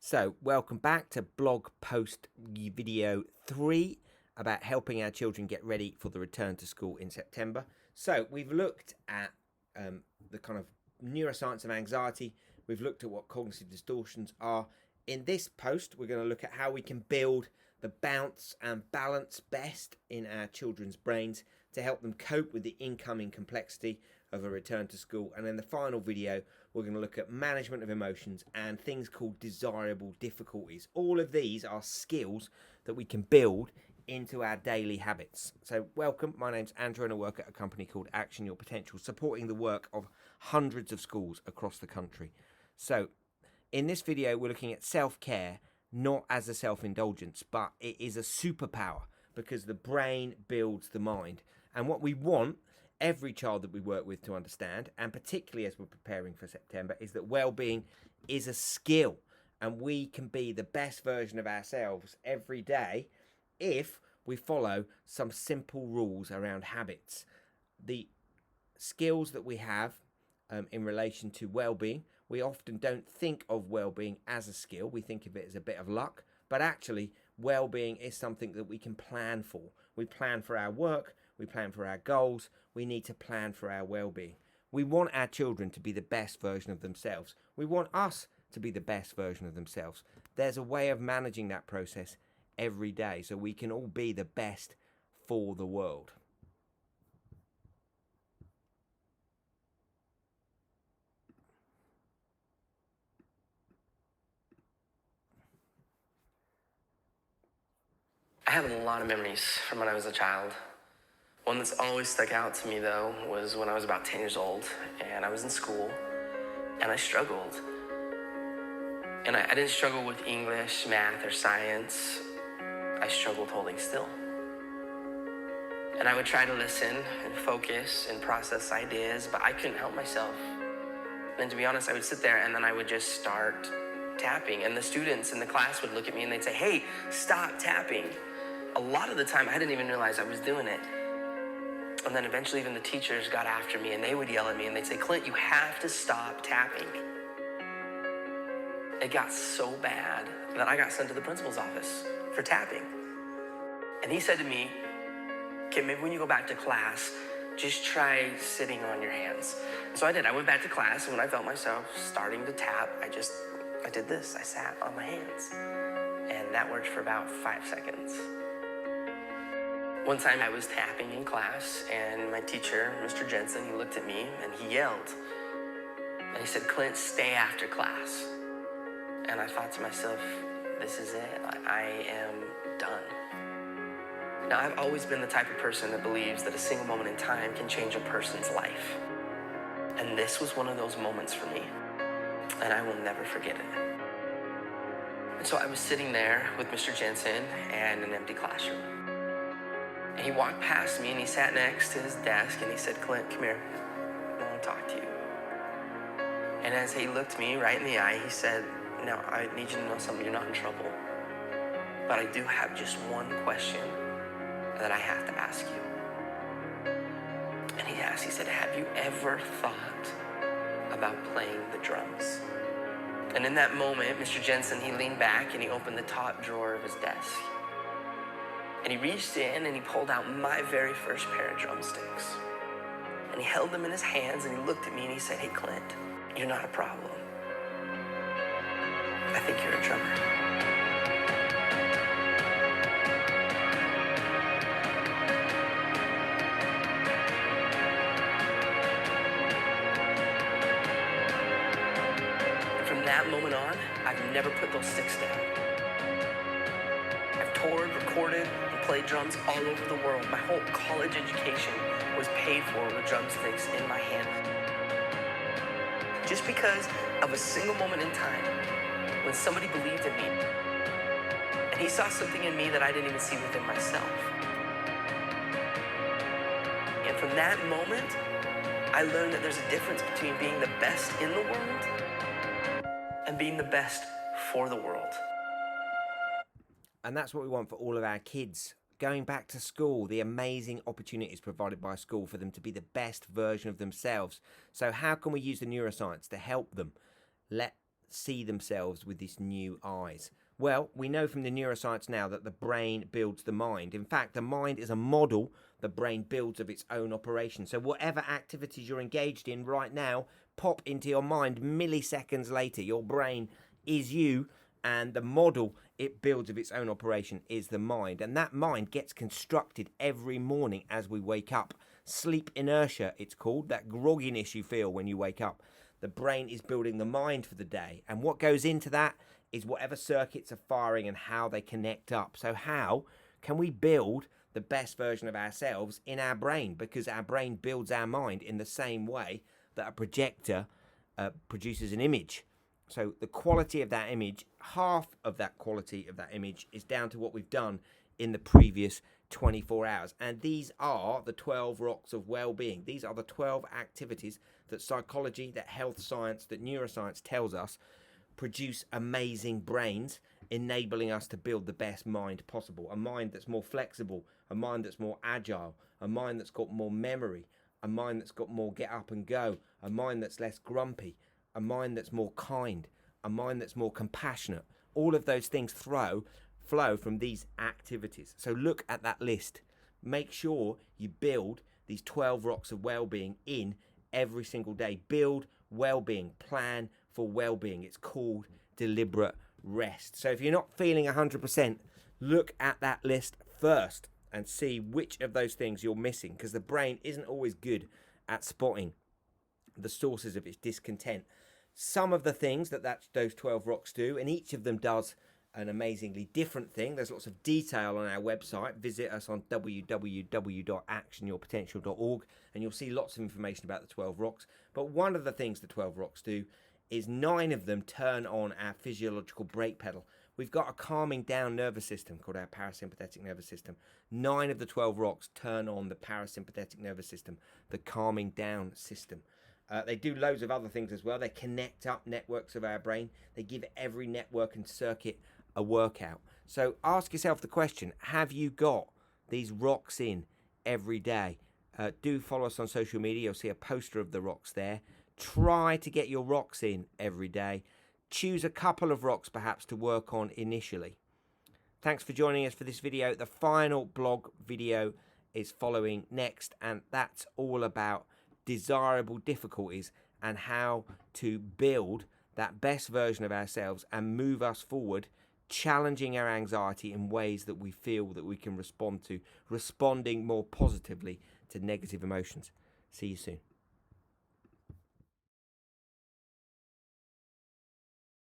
So, welcome back to blog post video 3 about helping our children get ready for the return to school in September. So, we've looked at the kind of neuroscience of anxiety, we've looked at what cognitive distortions are. In this post, we're going to look at how we can build the bounce and balance best in our children's brains to help them cope with the incoming complexity of a return to school. And in the final video, we're going to look at management of emotions and things called desirable difficulties. All of these are skills that we can build into our daily habits. So welcome, my name's Andrew and I work at a company called Action Your Potential, supporting the work of hundreds of schools across the country. So in this video, we're looking at self-care, not as a self-indulgence, but it is a superpower because the brain builds the mind. And what we want every child that we work with to understand, and particularly as we're preparing for September, is that well-being is a skill and we can be the best version of ourselves every day if we follow some simple rules around habits. The skills that we have in relation to well-being, we often don't think of well-being as a skill. We think of it as a bit of luck, but actually well-being is something that we can plan for. We plan for our work, we plan for our goals, we need to plan for our well-being. We want our children to be the best version of themselves. We want us to be the best version of themselves. There's a way of managing that process every day so we can all be the best for the world. I have a lot of memories from when I was a child. One that's always stuck out to me, though, was when I was about 10 years old, and I was in school, and I struggled. And I didn't struggle with English, math, or science. I struggled holding still. And I would try to listen and focus and process ideas, but I couldn't help myself. And to be honest, I would sit there, and then I would just start tapping, and the students in the class would look at me, and they'd say, "Hey, stop tapping." A lot of the time, I didn't even realize I was doing it. And then eventually even the teachers got after me and they would yell at me and they'd say, "Clint, you have to stop tapping." It got so bad that I got sent to the principal's office for tapping. And he said to me, "Okay, maybe when you go back to class, just try sitting on your hands." And so I did. I went back to class, and when I felt myself starting to tap, I did this. I sat on my hands. And that worked for about 5 seconds. One time I was tapping in class, and my teacher, Mr. Jensen, he looked at me and he yelled. And he said, "Clint, stay after class." And I thought to myself, this is it. I am done. Now, I've always been the type of person that believes that a single moment in time can change a person's life. And this was one of those moments for me. And I will never forget it. And so I was sitting there with Mr. Jensen and an empty classroom. And he walked past me and he sat next to his desk and he said, "Clint, come here. I want to talk to you." And as he looked me right in the eye, he said, "Now, I need you to know something. You're not in trouble. But I do have just one question that I have to ask you." And he asked, he said, "Have you ever thought about playing the drums?" And in that moment, Mr. Jensen, he leaned back and he opened the top drawer of his desk. And he reached in and he pulled out my very first pair of drumsticks. And he held them in his hands and he looked at me and he said, "Hey, Clint, you're not a problem. I think you're a drummer." And from that moment on, I've never put those sticks down. I've toured, recorded, and played drums all over the world. My whole college education was paid for with drumsticks in my hand. Just because of a single moment in time when somebody believed in me and he saw something in me that I didn't even see within myself. And from that moment, I learned that there's a difference between being the best in the world and being the best for the world. And that's what we want for all of our kids. Going back to school, the amazing opportunities provided by school for them to be the best version of themselves. So how can we use the neuroscience to help them let see themselves with this new eyes? Well, we know from the neuroscience now that the brain builds the mind. In fact, the mind is a model the brain builds of its own operation. So whatever activities you're engaged in right now pop into your mind milliseconds later. Your brain is you, and the model it builds of its own operation is the mind. And that mind gets constructed every morning as we wake up. Sleep inertia, it's called, that grogginess you feel when you wake up. The brain is building the mind for the day. And what goes into that is whatever circuits are firing and how they connect up. So how can we build the best version of ourselves in our brain? Because our brain builds our mind in the same way that a projector produces an image. So the quality of that image, half of that quality of that image is down to what we've done in the previous 24 hours. And these are the 12 rocks of well-being. These are the 12 activities that psychology, that health science, that neuroscience tells us produce amazing brains, enabling us to build the best mind possible. A mind that's more flexible, a mind that's more agile, a mind that's got more memory, a mind that's got more get up and go, a mind that's less grumpy, a mind that's more kind, a mind that's more compassionate. All of those things flow from these activities. So look at that list. Make sure you build these 12 rocks of well-being in every single day. Build well-being, plan for well-being. It's called deliberate rest. So if you're not feeling 100%, look at that list first and see which of those things you're missing, because the brain isn't always good at spotting the sources of its discontent. Some of the things that those 12 rocks do, and each of them does an amazingly different thing. There's lots of detail on our website. Visit us on www.actionyourpotential.org and you'll see lots of information about the 12 rocks. But one of the things the 12 rocks do is 9 of them turn on our physiological brake pedal. We've got a calming down nervous system called our parasympathetic nervous system. 9 of the 12 rocks turn on the parasympathetic nervous system, the calming down system. They do loads of other things as well. They connect up networks of our brain. They give every network and circuit a workout. So ask yourself the question, have you got these rocks in every day? Do follow us on social media. You'll see a poster of the rocks there. Try to get your rocks in every day. Choose a couple of rocks perhaps to work on initially. Thanks for joining us for this video. The final blog video is following next, and that's all about desirable difficulties and how to build that best version of ourselves and move us forward, challenging our anxiety in ways that we feel that we can respond to, responding more positively to negative emotions. See you soon.